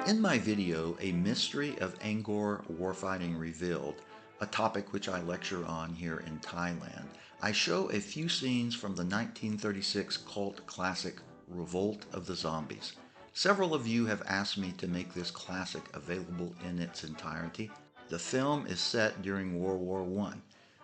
In my video, A Mystery of Angkor Warfighting Revealed, a topic which I lecture on here in Thailand, I show a few scenes from the 1936 cult classic Revolt of the Zombies. Several of you have asked me to make this classic available in its entirety. The film is set during World War I.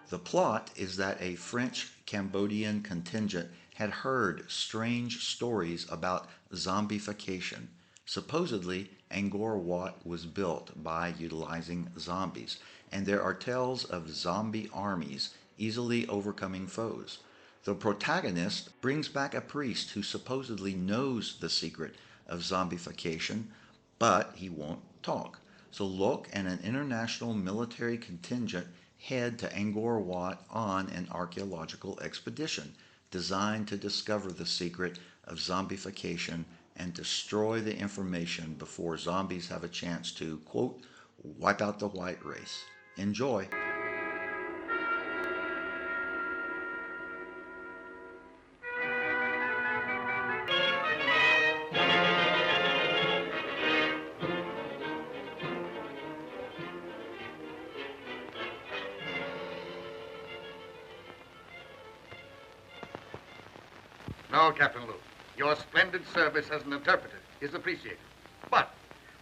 The plot is that a French Cambodian contingent had heard strange stories about zombification. Supposedly, Angkor Wat was built by utilizing zombies, and there are tales of zombie armies easily overcoming foes. The protagonist brings back a priest who supposedly knows the secret of zombification, but he won't talk. So Louque and an international military contingent head to Angkor Wat on an archaeological expedition designed to discover the secret of zombification and destroy the information before zombies have a chance to, quote, wipe out the white race. Enjoy. No, Captain Louque. Your splendid service as an interpreter is appreciated. But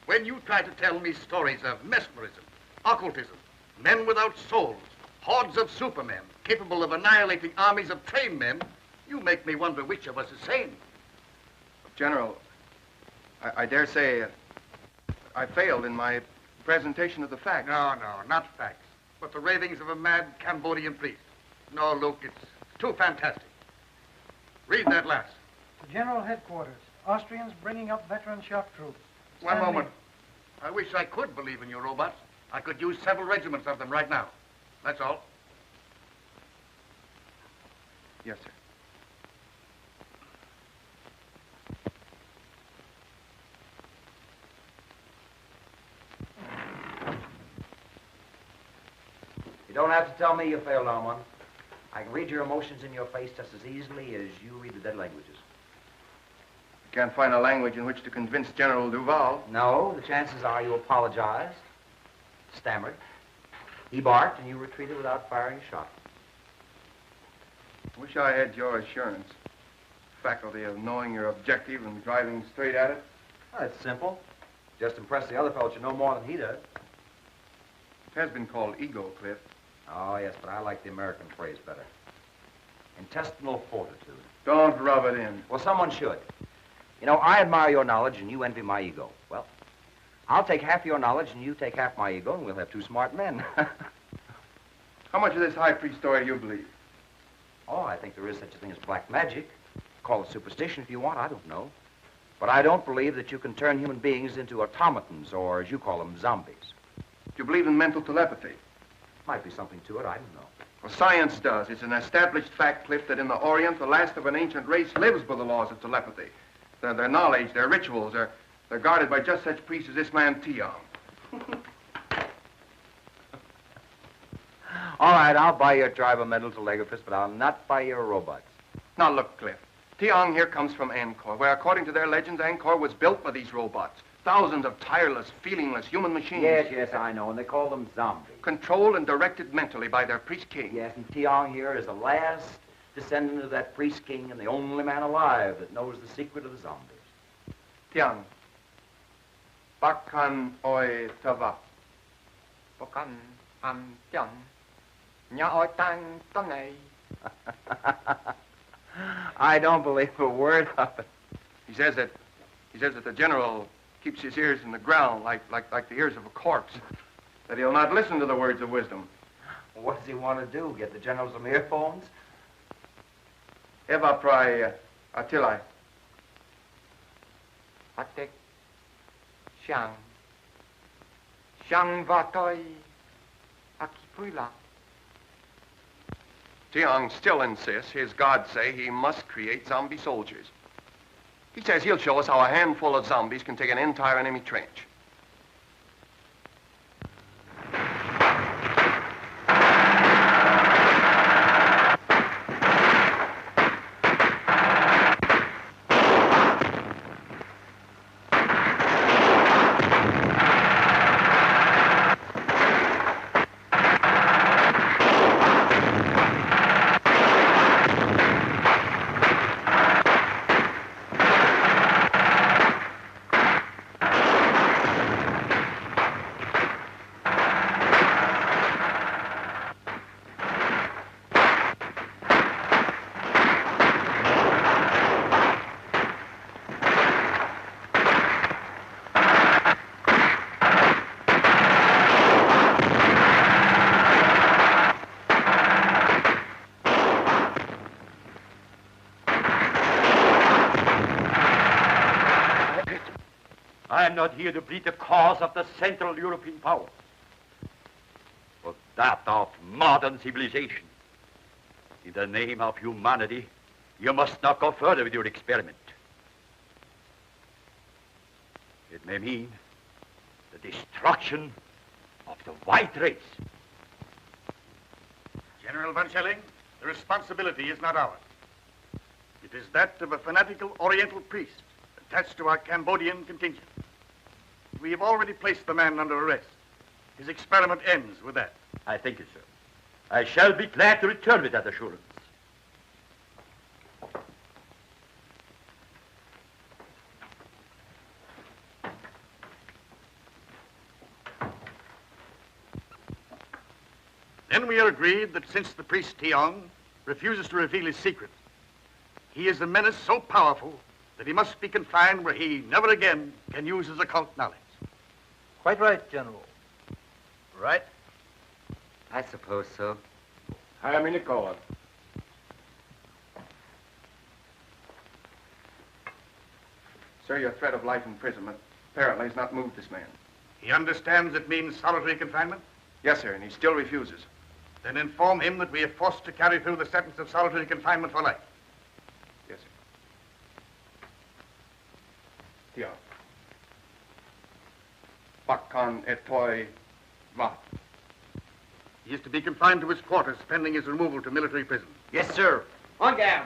when you try to tell me stories of mesmerism, occultism, men without souls, hordes of supermen capable of annihilating armies of trained men, you make me wonder which of us is sane. General, I dare say I failed in my presentation of the facts. No, not facts, but the ravings of a mad Cambodian priest. No, Luke, it's too fantastic. Read that last. To General Headquarters, Austrians bringing up veteran shock troops. One moment. I wish I could believe in your robots. I could use several regiments of them right now. That's all. Yes, sir. You don't have to tell me you failed, Armand. I can read your emotions in your face just as easily as you read the dead languages. I can't find a language in which to convince General Duval. No, the chances are you apologized, stammered, he barked, and you retreated without firing a shot. I wish I had your assurance. Faculty of knowing your objective and driving straight at it. Oh, it's simple. Just impress the other fellow you know more than he does. It has been called ego, Cliff. Oh, yes, but I like the American phrase better. Intestinal fortitude. Don't rub it in. Well, someone should. You know, I admire your knowledge and you envy my ego. Well, I'll take half your knowledge and you take half my ego and we'll have two smart men. How much of this high priest story do you believe? Oh, I think there is such a thing as black magic. Call it superstition if you want, I don't know. But I don't believe that you can turn human beings into automatons or, as you call them, zombies. Do you believe in mental telepathy? Might be something to it, I don't know. Well, science does. It's an established fact, Cliff, that in the Orient, the last of an ancient race lives by the laws of telepathy. Their knowledge, their rituals, they're guarded by just such priests as this man, Tiong. All right, I'll buy your tribe a mental telegraphist, but I'll not buy your robots. Now, look, Cliff. Tiong here comes from Angkor, where, according to their legends, Angkor was built by these robots. Thousands of tireless, feelingless human machines. Yes, I know, and they call them zombies. Controlled and directed mentally by their priest king. Yes, and Tiong here is the last descendant of that priest king and the only man alive that knows the secret of the zombies. Tiong. Bakan oi tava. Bakan an tiang. Nya oi tang tonei. I don't believe a word of it. He says that the general keeps his ears in the ground like the ears of a corpse. That he'll not listen to the words of wisdom. What does he want to do? Get the general some earphones? Eva prai atilai. Atek shang. Shang vatoi akipuila. Tiong still insists his gods say he must create zombie soldiers. He says he'll show us how a handful of zombies can take an entire enemy trench. I am not here to plead the cause of the Central European powers, but that of modern civilization. In the name of humanity, you must not go further with your experiment. It may mean the destruction of the white race. General von Schelling, the responsibility is not ours. It is that of a fanatical Oriental priest attached to our Cambodian contingent. We have already placed the man under arrest. His experiment ends with that. I thank you, sir. I shall be glad to return with that assurance. Then we are agreed that since the priest Tiong refuses to reveal his secret, he is a menace so powerful that he must be confined where he never again can use his occult knowledge. Quite right, General. Right? I suppose so. Hire me Nicola. Sir, your threat of life imprisonment apparently has not moved this man. He understands it means solitary confinement? Yes, sir, and he still refuses. Then inform him that we are forced to carry through the sentence of solitary confinement for life. Yes, sir. Tiong. Bakkan etoi vat. He is to be confined to his quarters pending his removal to military prison. Yes, sir. On down.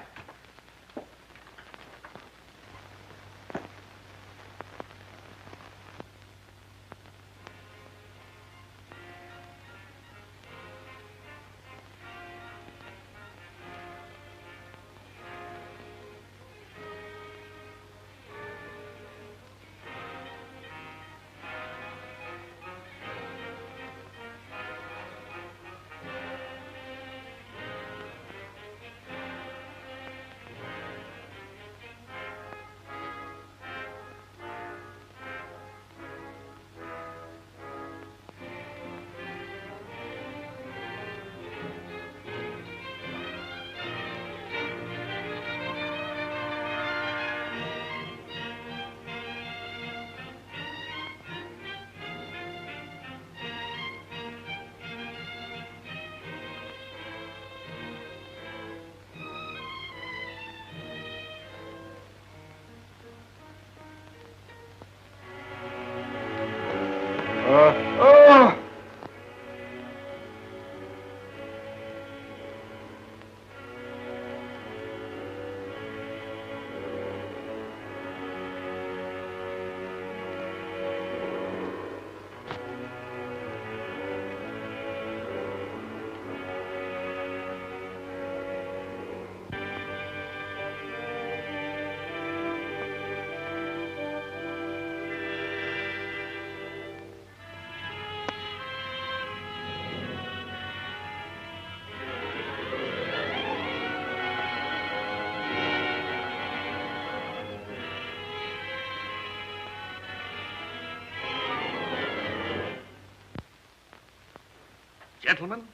Gentlemen,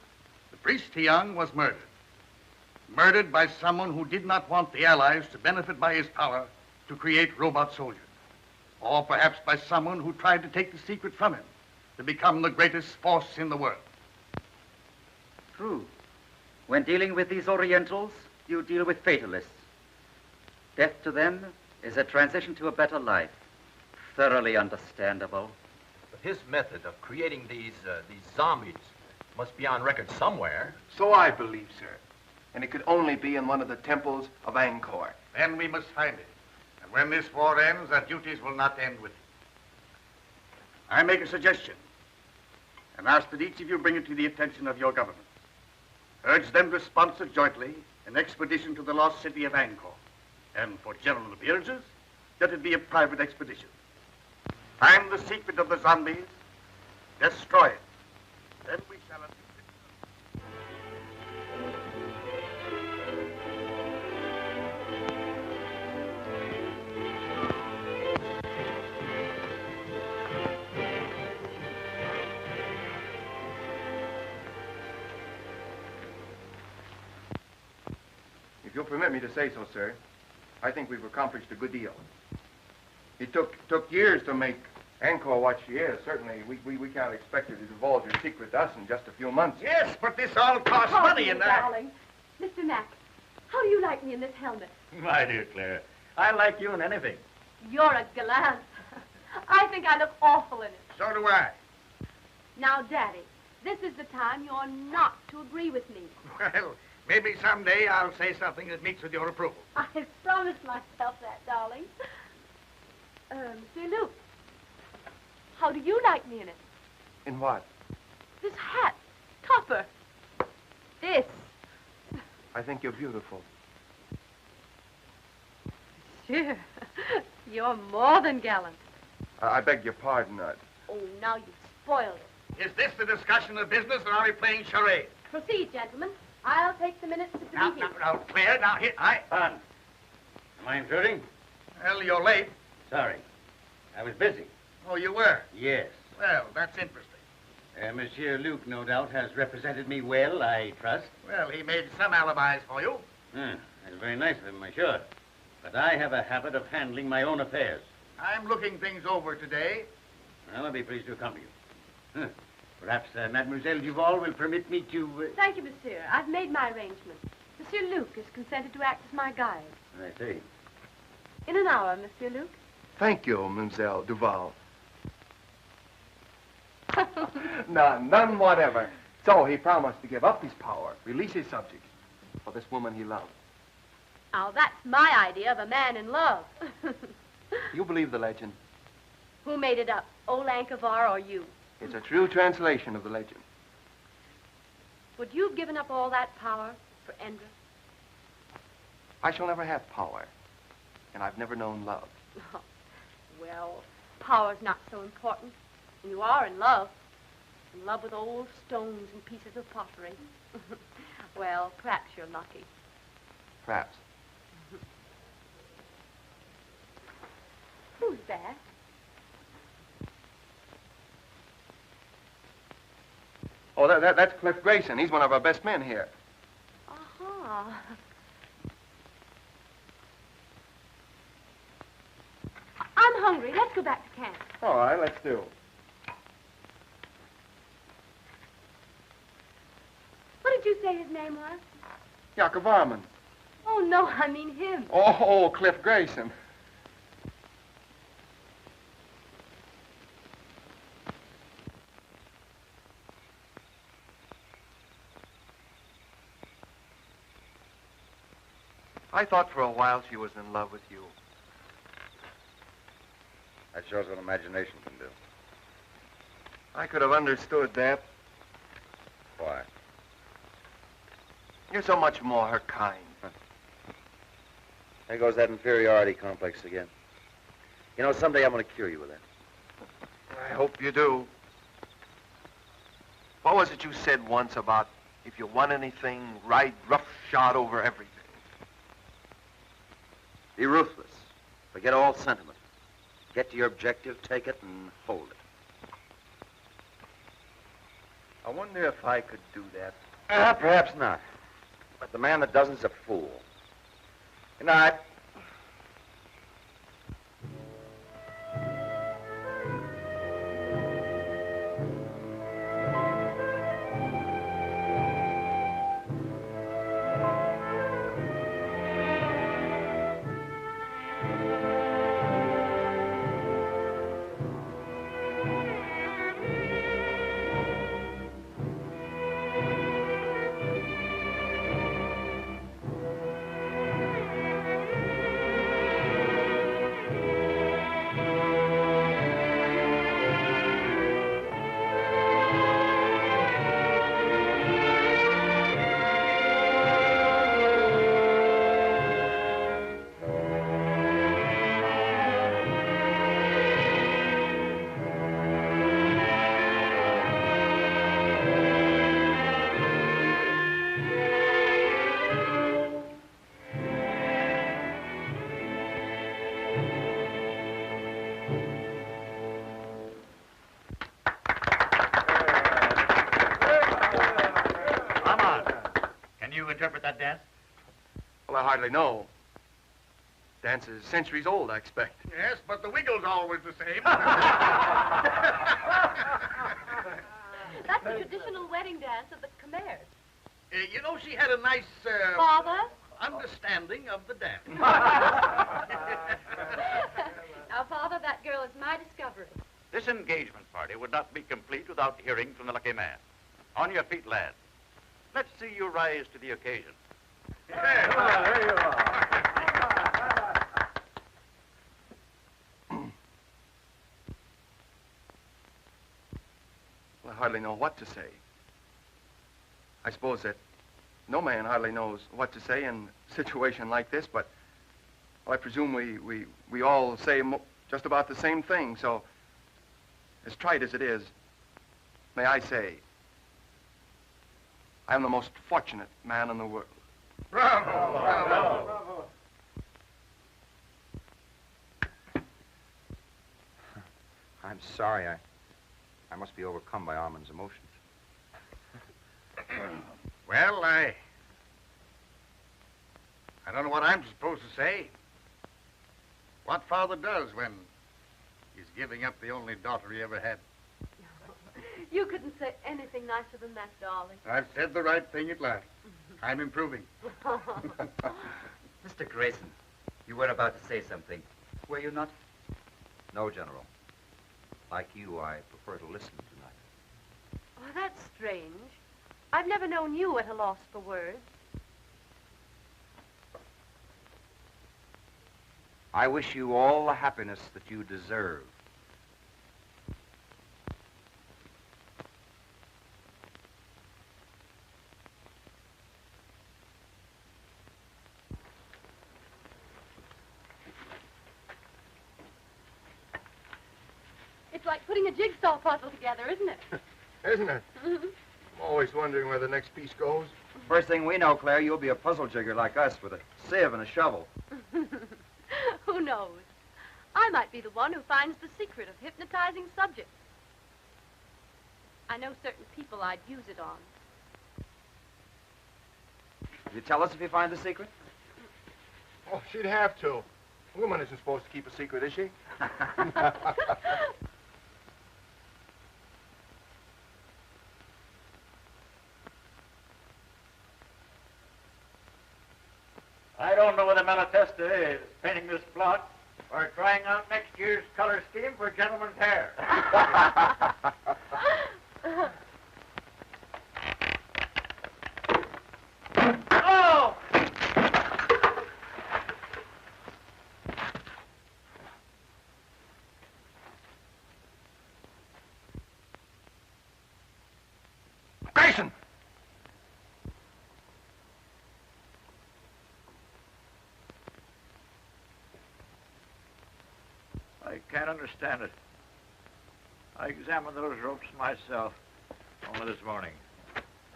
the priest Tiong was murdered. Murdered by someone who did not want the Allies to benefit by his power to create robot soldiers. Or perhaps by someone who tried to take the secret from him to become the greatest force in the world. True. When dealing with these Orientals, you deal with fatalists. Death to them is a transition to a better life. Thoroughly understandable. But his method of creating these zombies must be on record somewhere. So I believe, sir. And it could only be in one of the temples of Angkor. Then we must find it. And when this war ends, our duties will not end with it. I make a suggestion and ask that each of you bring it to the attention of your government. Urge them to sponsor jointly an expedition to the lost city of Angkor. And for general appearances, let it be a private expedition. Find the secret of the zombies, destroy it. Then we shall... If you'll permit me to say so, sir, I think we've accomplished a good deal. It took years to make Angkor Wat she is. Certainly, we can't expect her to divulge her secret to us in just a few months. Yes, but this all costs Oh, money, dear and darling. Mr. Mack, how do you like me in this helmet? My dear Clara, I like you in anything. You're a gallant. I think I look awful in it. So do I. Now, Daddy, this is the time you're not to agree with me. Well, maybe someday I'll say something that meets with your approval. I've promised myself that, darling. Monsieur Luke, how do you like me in it? In what? This hat, topper, this. I think you're beautiful. Sure, you're more than gallant. I beg your pardon. Oh, now you've spoiled it. Is this the discussion of business, or are we playing charades? Proceed, gentlemen. I'll take the minutes to the Now, meeting. Claire, now, here, Am I intruding? Well, you're late. Sorry. I was busy. Oh, you were? Yes. Well, that's interesting. Monsieur Luke, no doubt, has represented me well, I trust. Well, he made some alibis for you. That's very nice of him, I'm sure. But I have a habit of handling my own affairs. I'm looking things over today. Well, I'll be pleased to accompany you. Perhaps Mademoiselle Duval will permit me to... Thank you, monsieur. I've made my arrangements. Monsieur Luke has consented to act as my guide. I see. In an hour, Monsieur Luke. Thank you, Mademoiselle Duval. None whatever. So he promised to give up his power, release his subjects for this woman he loved. Now, that's my idea of a man in love. You believe the legend? Who made it up, old Angkor Wat or you? It's a true translation of the legend. Would you have given up all that power for Endra? I shall never have power, and I've never known love. Well, power's not so important. And you are in love with old stones and pieces of pottery. Well, perhaps you're lucky. Perhaps. Who's that? Oh, that's Cliff Grayson. He's one of our best men here. Uh-huh. I'm hungry. Let's go back to camp. All right, let's do. What did you say his name was? Jakob Armand. Oh, no, I mean him. Oh, Cliff Grayson. I thought for a while she was in love with you. That shows what imagination can do. I could have understood that. Why? You're so much more her kind. There goes that inferiority complex again. You know, someday I'm going to cure you with that. I hope you do. What was it you said once about if you want anything, ride roughshod over everything? Be ruthless. Forget all sentiment. Get to your objective, take it, and hold it. I wonder if I could do that. Perhaps not. But the man that doesn't is a fool. Good night. Interpret that dance? Well, I hardly know. dance is centuries old, I expect. Yes, but the wiggle's always the same. That's the traditional wedding dance of the Khmers. You know, she had a nice, Father? understanding of the dance. Now, Father, that girl is my discovery. This engagement party would not be complete without hearing from the lucky man. On your feet, lad. Let's see you rise to the occasion. There you are. Well, I hardly know what to say. I suppose that no man hardly knows what to say in a situation like this, but well, I presume we all say just about the same thing, so as trite as it is, may I say, I am the most fortunate man in the world. Bravo! Bravo! I'm sorry. I must be overcome by Armand's emotions. Well, I don't know what I'm supposed to say. What father does when he's giving up the only daughter he ever had. You couldn't say anything nicer than that, darling. I've said the right thing at last. I'm improving. Mr. Grayson, you were about to say something. Were you not? No, General. Like you, I prefer to listen tonight. Oh, that's strange. I've never known you at a loss for words. I wish you all the happiness that you deserve. It's like putting a jigsaw puzzle together, isn't it? Isn't it? I'm always wondering where the next piece goes. First thing we know, Claire, you'll be a puzzle jigger like us with a sieve and a shovel. Who knows? I might be the one who finds the secret of hypnotizing subjects. I know certain people I'd use it on. Will you tell us if you find the secret? Oh, she'd have to. A woman isn't supposed to keep a secret, is she? I don't know whether Malatesta is painting this plot or trying out next year's color scheme for gentlemen's hair. Oh! Grayson! I can't understand it. I examined those ropes myself only this morning.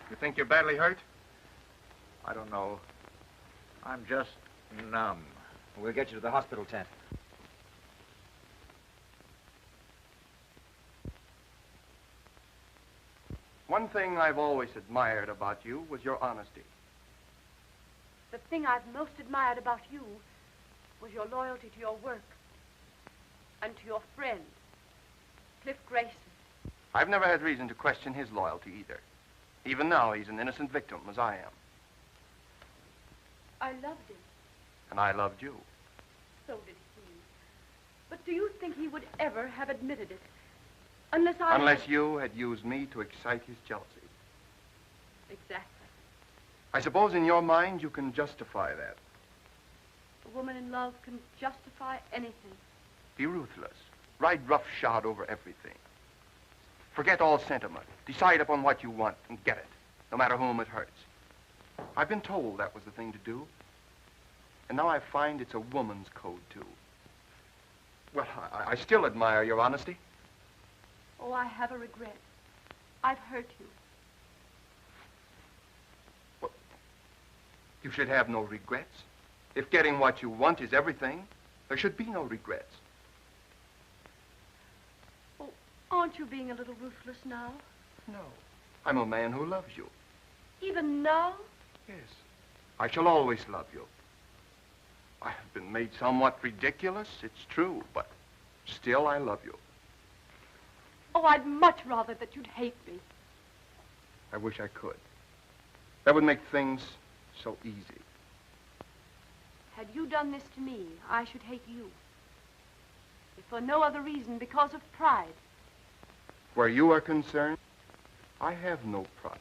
You think you're badly hurt? I don't know. I'm just numb. We'll get you to the hospital tent. One thing I've always admired about you was your honesty. The thing I've most admired about you was your loyalty to your work and to your friend, Cliff Grayson. I've never had reason to question his loyalty either. Even now, he's an innocent victim, as I am. I loved him. And I loved you. So did he. But do you think he would ever have admitted it? Unless I... Unless you had used me to excite his jealousy. Exactly. I suppose in your mind you can justify that. A woman in love can justify anything. Be ruthless. Ride roughshod over everything. Forget all sentiment. Decide upon what you want and get it, no matter whom it hurts. I've been told that was the thing to do. And now I find it's a woman's code, too. Well, I still admire your honesty. Oh, I have a regret. I've hurt you. Well, you should have no regrets. If getting what you want is everything, there should be no regrets. Oh, aren't you being a little ruthless now? No. I'm a man who loves you. Even now? Yes. I shall always love you. I have been made somewhat ridiculous, it's true, but still I love you. Oh, I'd much rather that you'd hate me. I wish I could. That would make things so easy. Had you done this to me, I should hate you. If for no other reason, because of pride. Where you are concerned, I have no pride.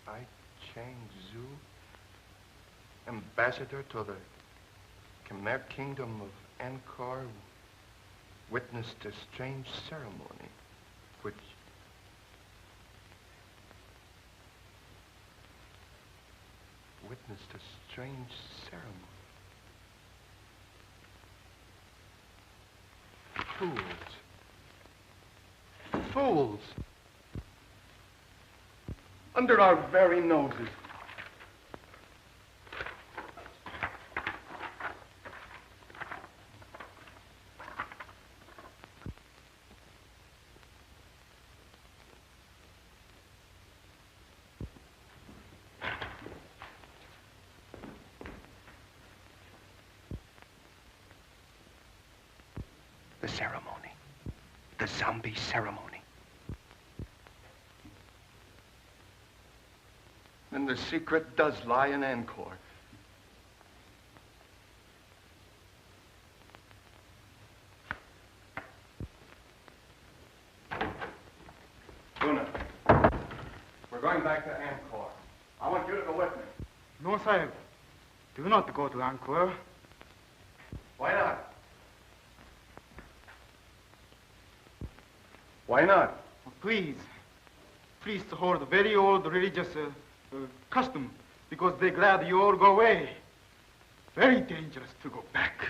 I, Chang Zhu, ambassador to the Khmer kingdom of Angkor, witnessed a strange ceremony which witnessed a strange ceremony. Fools. Fools. Under our very noses. The ceremony. The zombie ceremony. And the secret does lie in Angkor. Luna, we're going back to Angkor. I want you to go with me. No, Sahib. Do not go to Angkor. Why not? Why not? Please. priests hold very old religious custom because they're glad you all go away. Very dangerous to go back.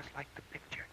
just like the picture.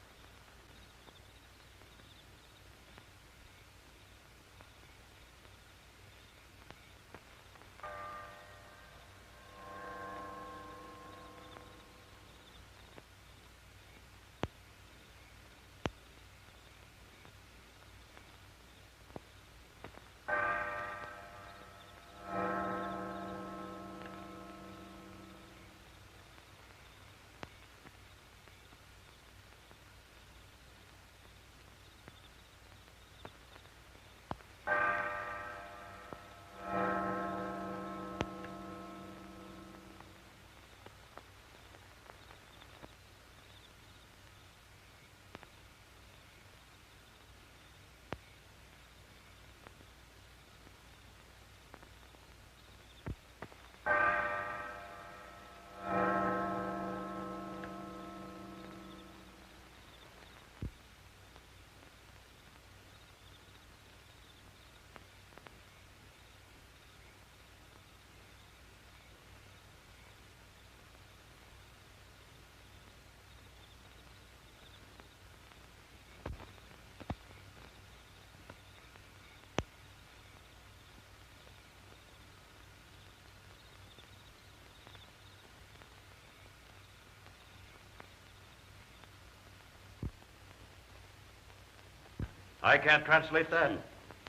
I can't translate that.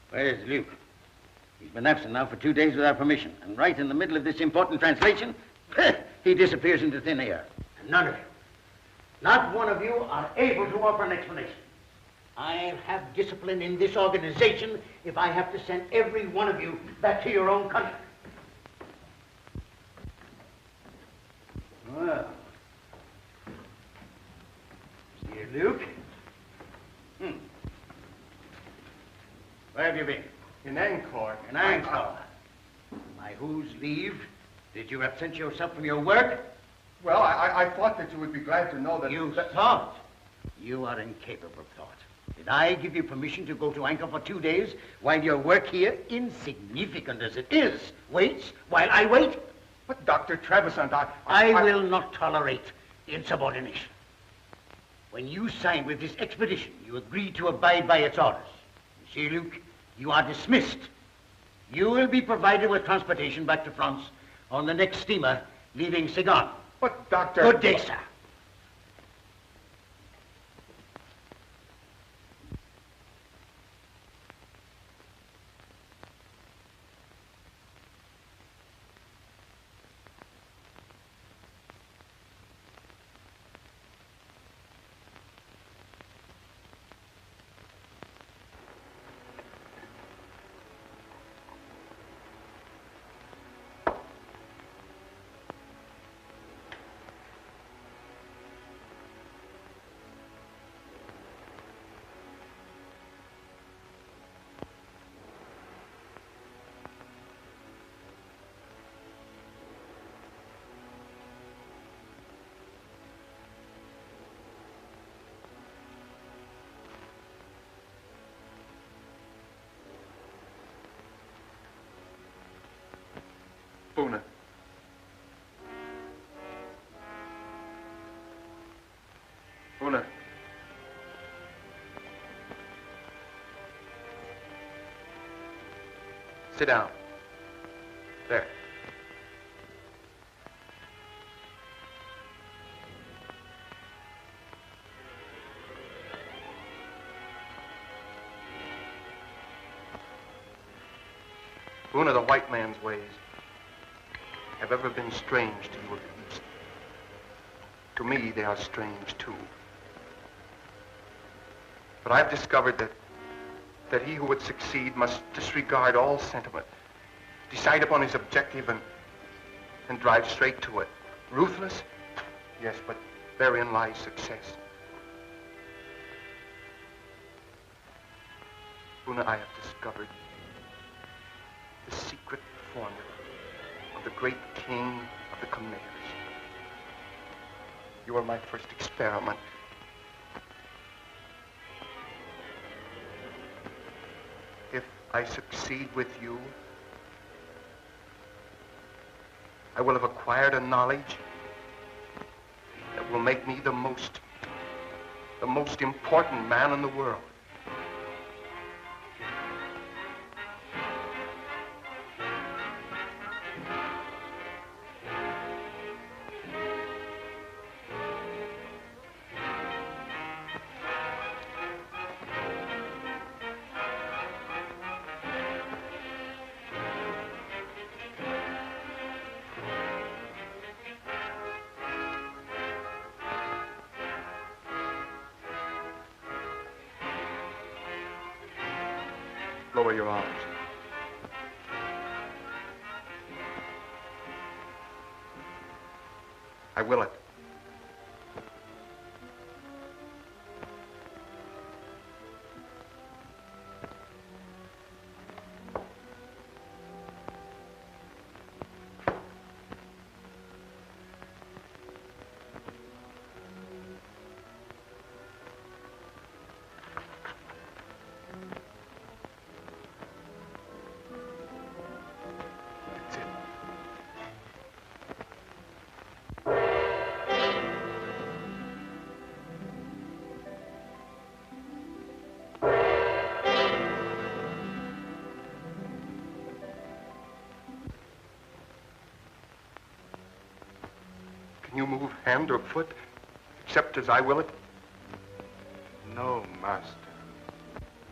Where's Luke? He's been absent now for 2 days without permission. And right in the middle of this important translation, he disappears into thin air. And none of you, not one of you, are able to offer an explanation. I'll have discipline in this organization if I have to send every one of you back to your own country. Well, see you, Luke. Where have you been? In Angkor. In Angkor. By whose leave did you absent yourself from your work? Well, I thought that you would be glad to know that... You thought? You are incapable of thought. Did I give you permission to go to Angkor for 2 days while your work here, insignificant as it is, waits while I wait? But Dr. Trevisan, I will not tolerate insubordination. When you signed with this expedition, you agreed to abide by its orders. You see, Luke, you are dismissed. You will be provided with transportation back to France on the next steamer leaving Saigon. But, Doctor... Good day, sir. Puna. Puna. Sit down. There. Puna, the white man's ways have ever been strange to you of the East. To me, they are strange, too. But I've discovered that he who would succeed must disregard all sentiment, decide upon his objective and drive straight to it. Ruthless? Yes, but therein lies success. Puna, I have discovered the secret formula of the great king of the Khmers. You are my first experiment. If I succeed with you, I will have acquired a knowledge that will make me the most The most important man in the world. Lower your arms. I will it. Can you move hand or foot, except as I will it? No, master.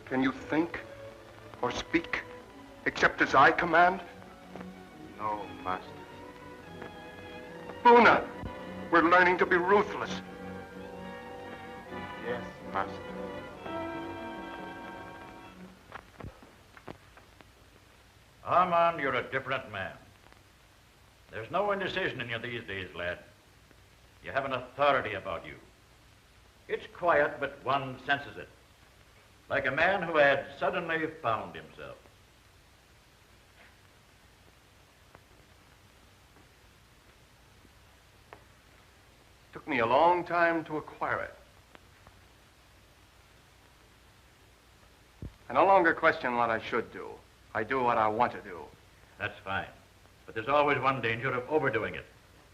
Can you think or speak, except as I command? No, master. Buna, we're learning to be ruthless. Yes, master. Armand, you're a different man. There's no indecision in you these days, lad. You have an authority about you. It's quiet, but one senses it. Like a man who had suddenly found himself. Took me a long time to acquire it. I no longer question what I should do. I do what I want to do. That's fine. But there's always one danger of overdoing it.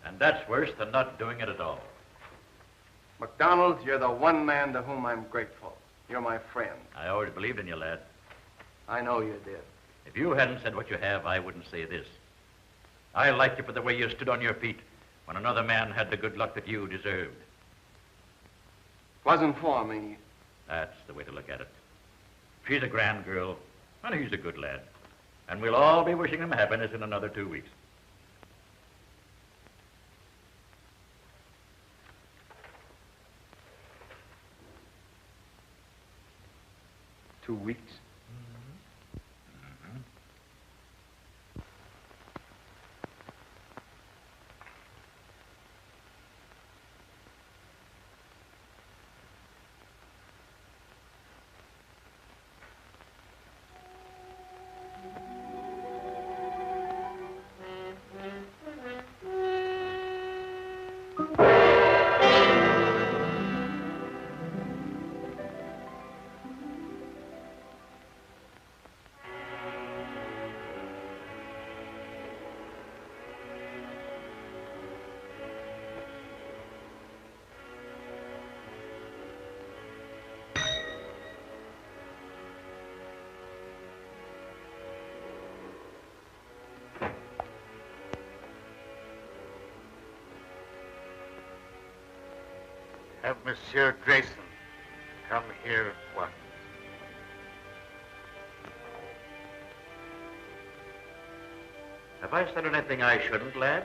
And that's worse than not doing it at all. MacDonald, you're the one man to whom I'm grateful. You're my friend. I always believed in you, lad. I know you did. If you hadn't said what you have, I wouldn't say this. I like you for the way you stood on your feet when another man had the good luck that you deserved. Wasn't for me. That's the way to look at it. She's a grand girl, and he's a good lad. And we'll all be wishing him happiness in another 2 weeks. Two weeks? Have Monsieur Grayson come here at once. Have I said anything I shouldn't, lad?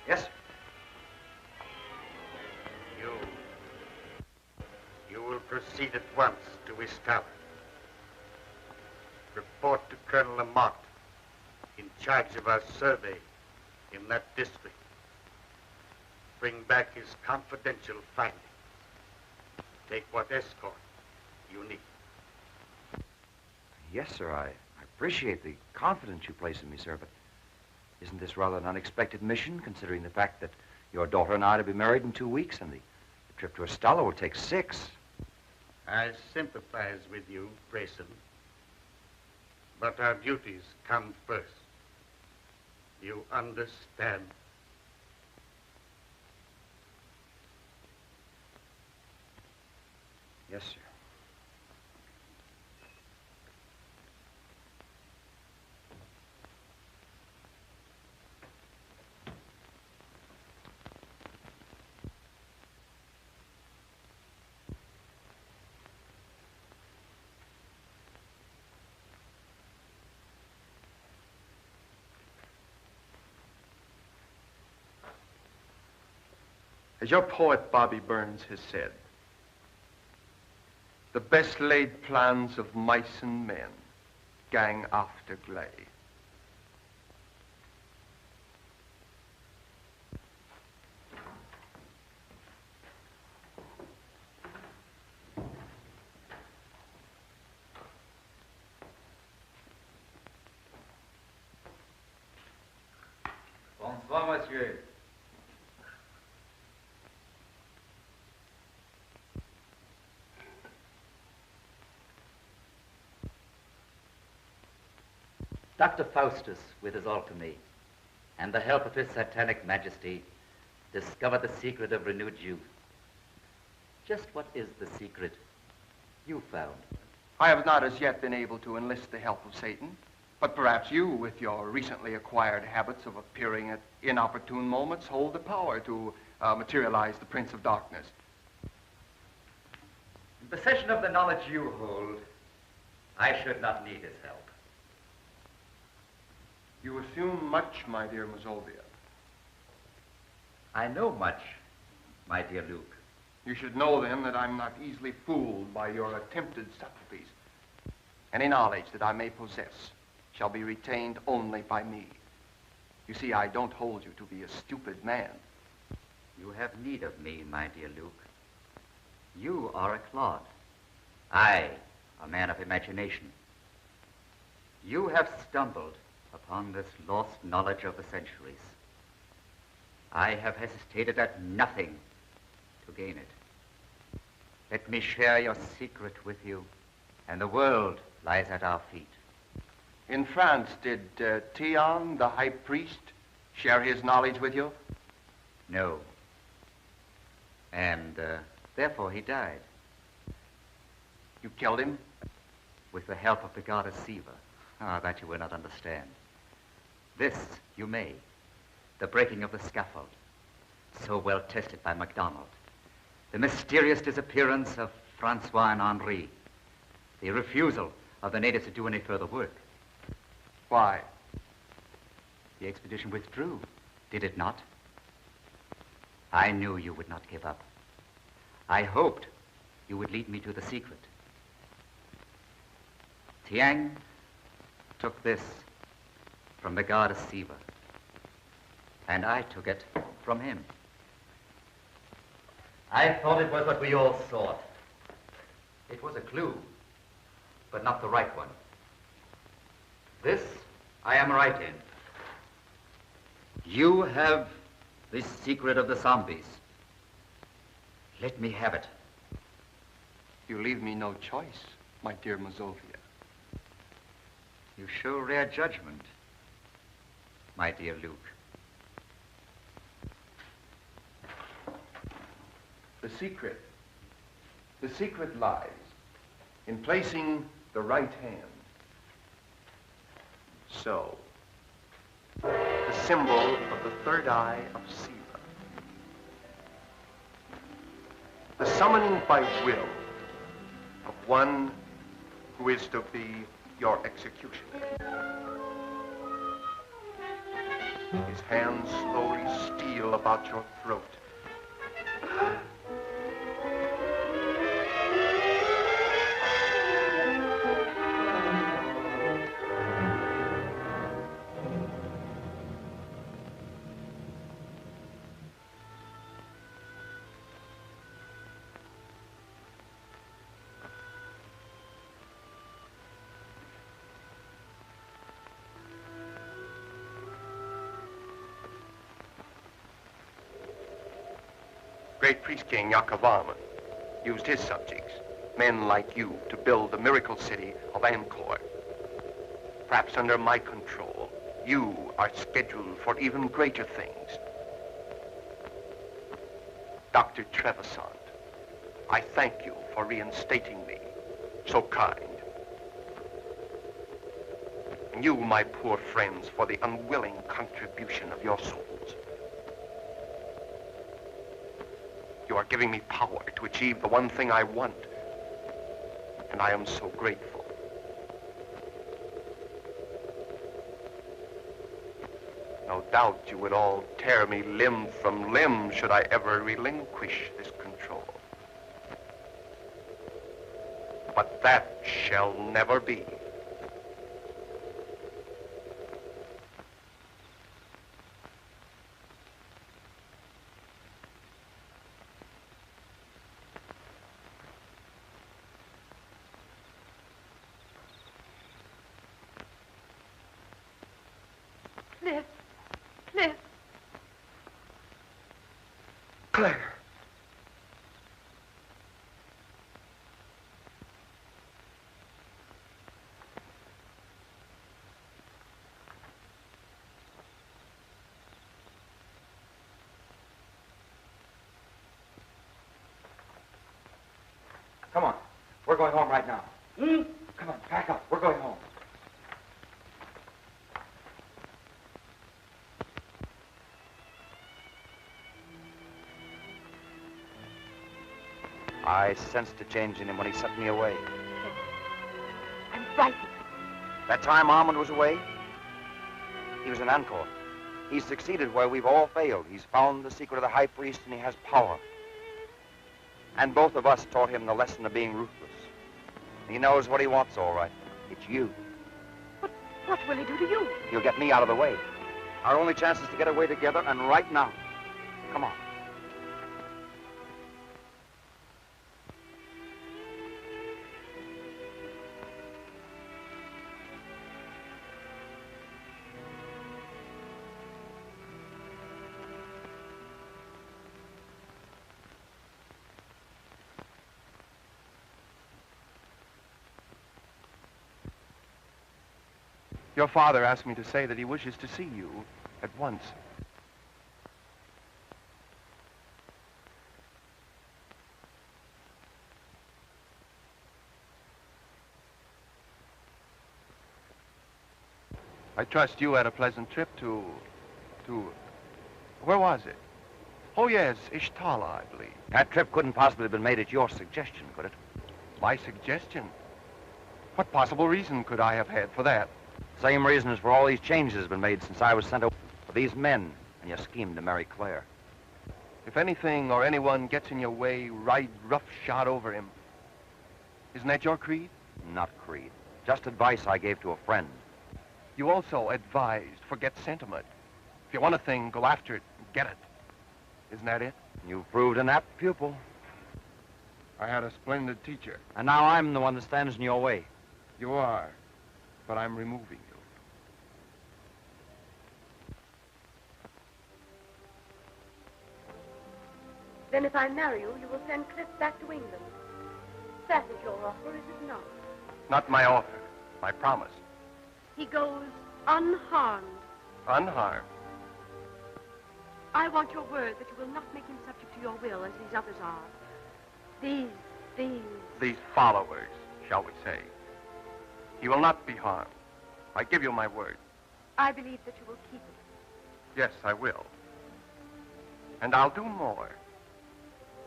Yes, sir. You will proceed at once to his tower. Report to Colonel Lamont, in charge of our survey in that district. Bring back his confidential findings. Take what escort you need. Yes, sir. I appreciate the confidence you place in me, sir, but isn't this rather an unexpected mission, considering the fact that your daughter and I are to be married in 2 weeks, and the trip to Estella will take 6? I sympathize with you, Grayson. But our duties come first. You understand? Yes, sir. As your poet Bobby Burns has said, the best laid plans of mice and men gang after gley. Bonsoir, monsieur. Dr. Faustus, with his alchemy, and the help of his satanic majesty, discovered the secret of renewed youth. Just what is the secret you found? I have not as yet been able to enlist the help of Satan, but perhaps you, with your recently acquired habits of appearing at inopportune moments, hold the power to materialize the Prince of Darkness. In possession of the knowledge you hold, I should not need his help. You assume much, my dear Mazovia. I know much, my dear Luke. You should know, then, that I'm not easily fooled by your attempted subtleties. Any knowledge that I may possess shall be retained only by me. You see, I don't hold you to be a stupid man. You have need of me, my dear Luke. You are a clod. I, a man of imagination. You have stumbled upon this lost knowledge of the centuries. I have hesitated at nothing to gain it. Let me share your secret with you, and the world lies at our feet. In France, did Theon, the high priest, share his knowledge with you? No. And therefore he died. You killed him? With the help of the goddess Siva. Ah, that you will not understand. This you may. The breaking of the scaffold, so well tested by MacDonald. The mysterious disappearance of Francois and Henri. The refusal of the natives to do any further work. Why? The expedition withdrew, did it not? I knew you would not give up. I hoped you would lead me to the secret. Tiang took this from the goddess Siva, and I took it from him. I thought it was what we all sought. It was a clue, but not the right one. This I am right in. You have the secret of the zombies. Let me have it. You leave me no choice, my dear Mazovia. You show rare judgment, my dear Luke. The secret lies in placing the right hand. So, the symbol of the third eye of Siva. The summoning by will of one who is to be your executioner. His hands slowly steal about your throat. Great priest king Yakovama used his subjects, Men like you to build the miracle city of Angkor. Perhaps under my control, you are scheduled for even greater things. Dr. Trevisant, I thank you for reinstating me. So kind. And you, my poor friends, for the unwilling contribution of your souls. You are giving me power to achieve the one thing I want. And I am so grateful. No doubt you would all tear me limb from limb should I ever relinquish this control. But that shall never be. Cliff. Cliff. Claire. Come on. We're going home right now. Come on, pack up. We're going home. I sensed a change in him when he sent me away. I'm frightened. That time Armand was away, he was in Angkor. He's succeeded where we've all failed. He's found the secret of the high priest and he has power. And both of us taught him the lesson of being ruthless. He knows what he wants, all right. It's you. But what will he do to you? He'll get me out of the way. Our only chance is to get away together, and right now. Come on. Your father asked me to say that he wishes to see you at once. I trust you had a pleasant trip to... Where was it? Oh, yes, Ishtala, I believe. That trip couldn't possibly have been made at your suggestion, could it? My suggestion? What possible reason could I have had for that? Same reason as for all these changes has been made since I was sent over for these men, and you schemed to marry Claire. If anything or anyone gets in your way, ride roughshod over him. Isn't that your creed? Not creed. Just advice I gave to a friend. You also advised, forget sentiment. If you want a thing, go after it and get it. Isn't that it? You've proved an apt pupil. I had a splendid teacher. And now I'm the one that stands in your way. You are, but I'm removing you. Then if I marry you, you will send Cliff back to England. That is your offer, is it not? Not my offer, my promise. He goes unharmed. Unharmed. I want your word that you will not make him subject to your will as these others are. These followers, shall we say. He will not be harmed. I give you my word. I believe that you will keep it. Yes, I will. And I'll do more.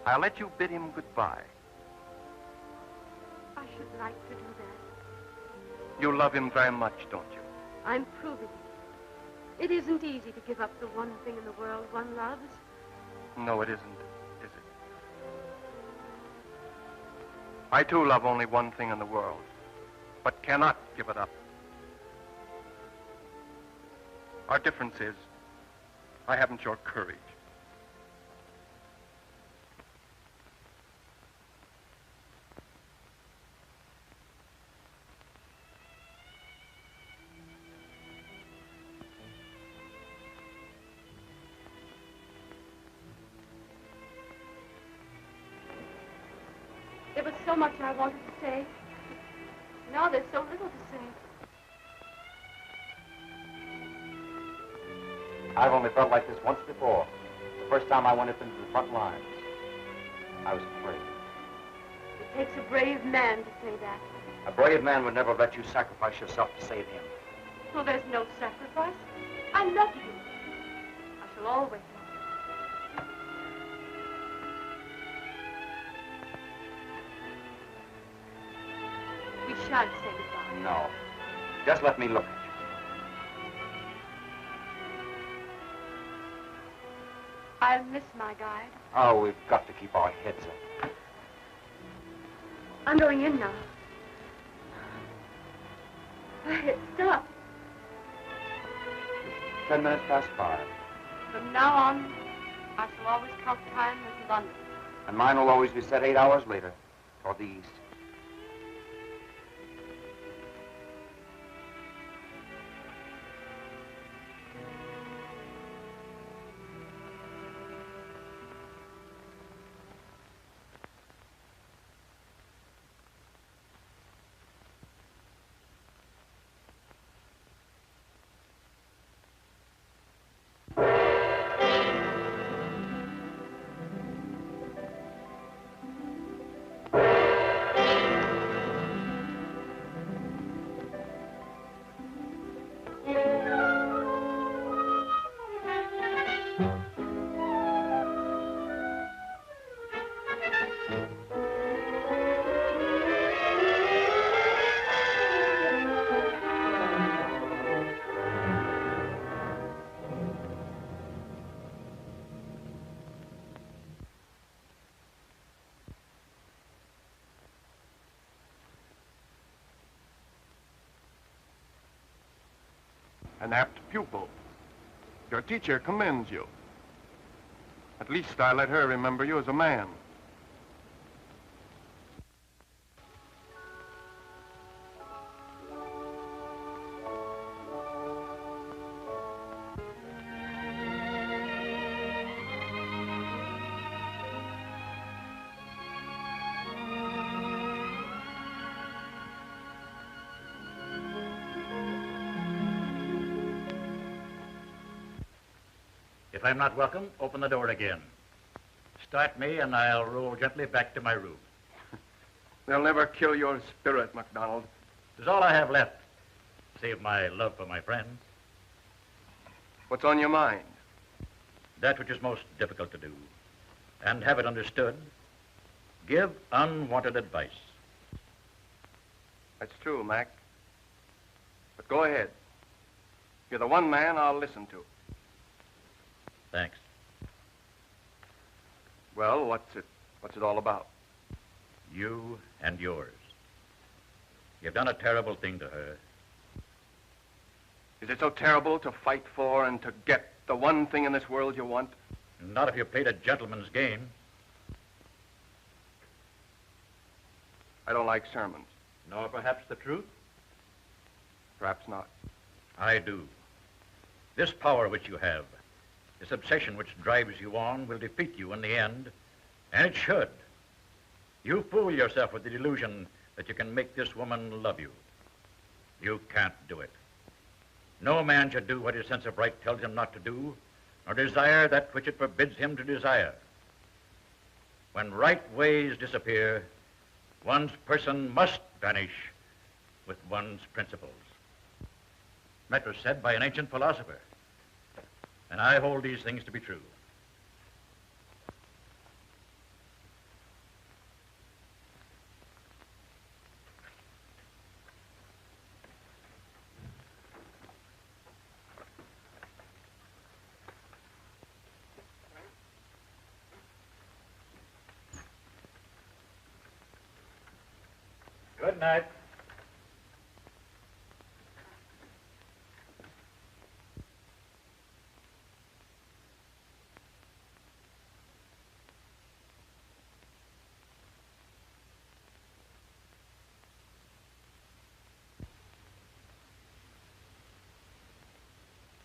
I'll let you bid him goodbye. I should like to do that. You love him very much, don't you? I'm proving it. It isn't easy to give up the one thing in the world one loves. No, it isn't, is it? I, too, love only one thing in the world, but cannot give it up. Our difference is, I haven't your courage. There was so much I wanted to say. Now there's so little to say. I've only felt like this once before. The first time I went up into the front lines. I was afraid. It takes a brave man to say that. A brave man would never let you sacrifice yourself to save him. Well, there's no sacrifice. I love you. I shall always love you. We shan't say goodbye. No. Just let me look at you. I'll miss my guide. Oh, we've got to keep our heads up. I'm going in now. Stop. 10 minutes past 5. From now on, I shall always count time as London. And mine will always be set 8 hours later, toward the east. An apt pupil. Your teacher commends you. At least I let her remember you as a man. If I'm not welcome, open the door again. Start me, and I'll roll gently back to my room. They'll never kill your spirit, MacDonald. It's all I have left, save my love for my friends. What's on your mind? That which is most difficult to do, and have it understood, give unwanted advice. That's true, Mac. But go ahead. You're the one man I'll listen to. Thanks. Well, what's it all about? You and yours. You've done a terrible thing to her. Is it so terrible to fight for and to get the one thing in this world you want? Not if you played a gentleman's game. I don't like sermons. Nor perhaps the truth? Perhaps not. I do. This power which you have, this obsession which drives you on, will defeat you in the end, and it should. You fool yourself with the delusion that you can make this woman love you. You can't do it. No man should do what his sense of right tells him not to do, nor desire that which it forbids him to desire. When right ways disappear, one's person must vanish with one's principles. That was said by an ancient philosopher, and I hold these things to be true. Good night.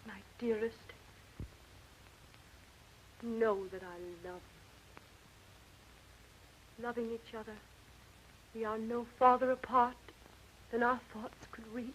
My dearest, know that I love you. Loving each other We are no farther apart than our thoughts could reach.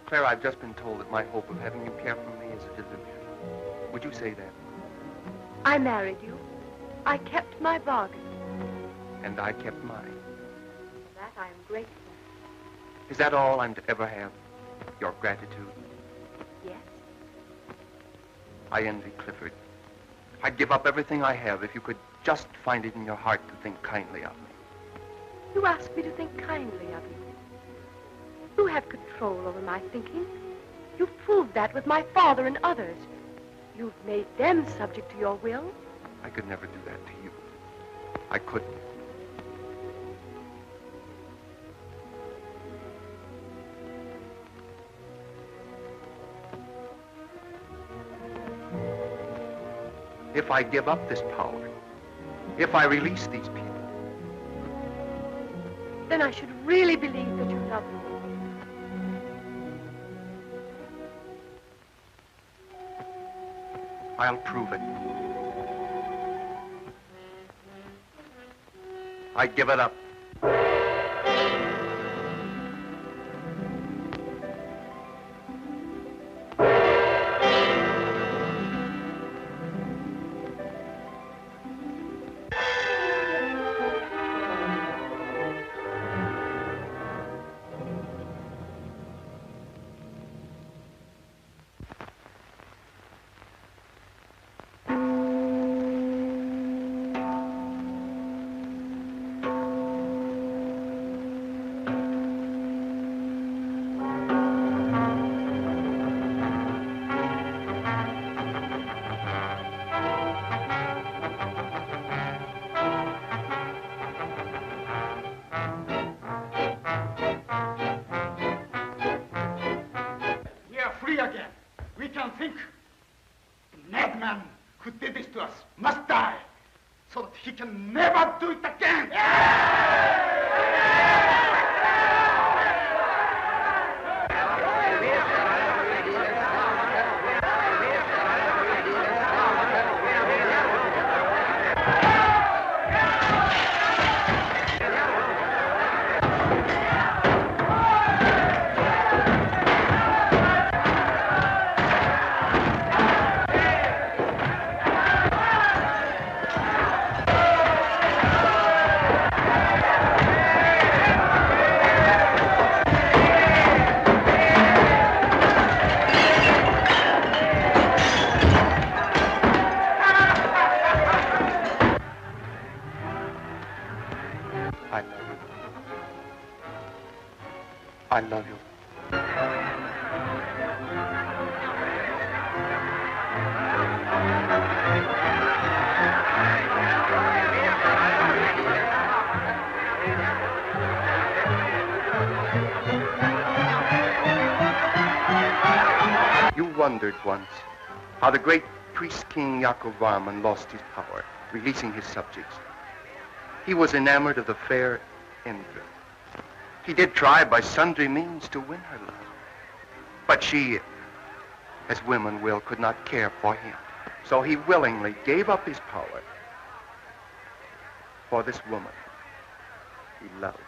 Claire, I've just been told that my hope of having you care for me is a delusion. Would you say that? I married you. I kept my bargain. And I kept mine. For that I am grateful. Is that all I'm to ever have? Your gratitude? Yes. I envy Clifford. I'd give up everything I have if you could just find it in your heart to think kindly of me. You ask me to think kindly of you. You have control over my thinking. You've proved that with my father and others. You've made them subject to your will. I could never do that to you. I couldn't. If I give up this power, if I release these people, then I should really believe that you love me. I'll prove it. I give it up. Again. We can think. The madman who did this to us must die so that he can never do it again. I love you. You wondered once how the great priest-king Yakovarman lost his power, releasing his subjects. He was enamored of the fair Indra. He did try by sundry means to win her love. But she, as women will, could not care for him. So he willingly gave up his power for this woman he loved.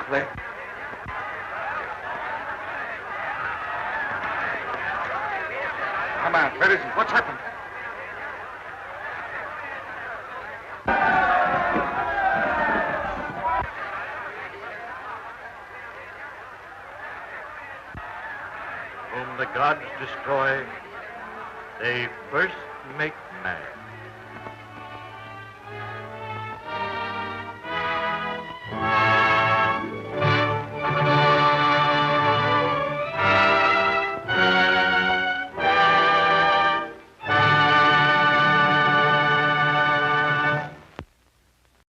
quickly. Come on, where is he? What's happened? Whom the gods destroy, they first make mad.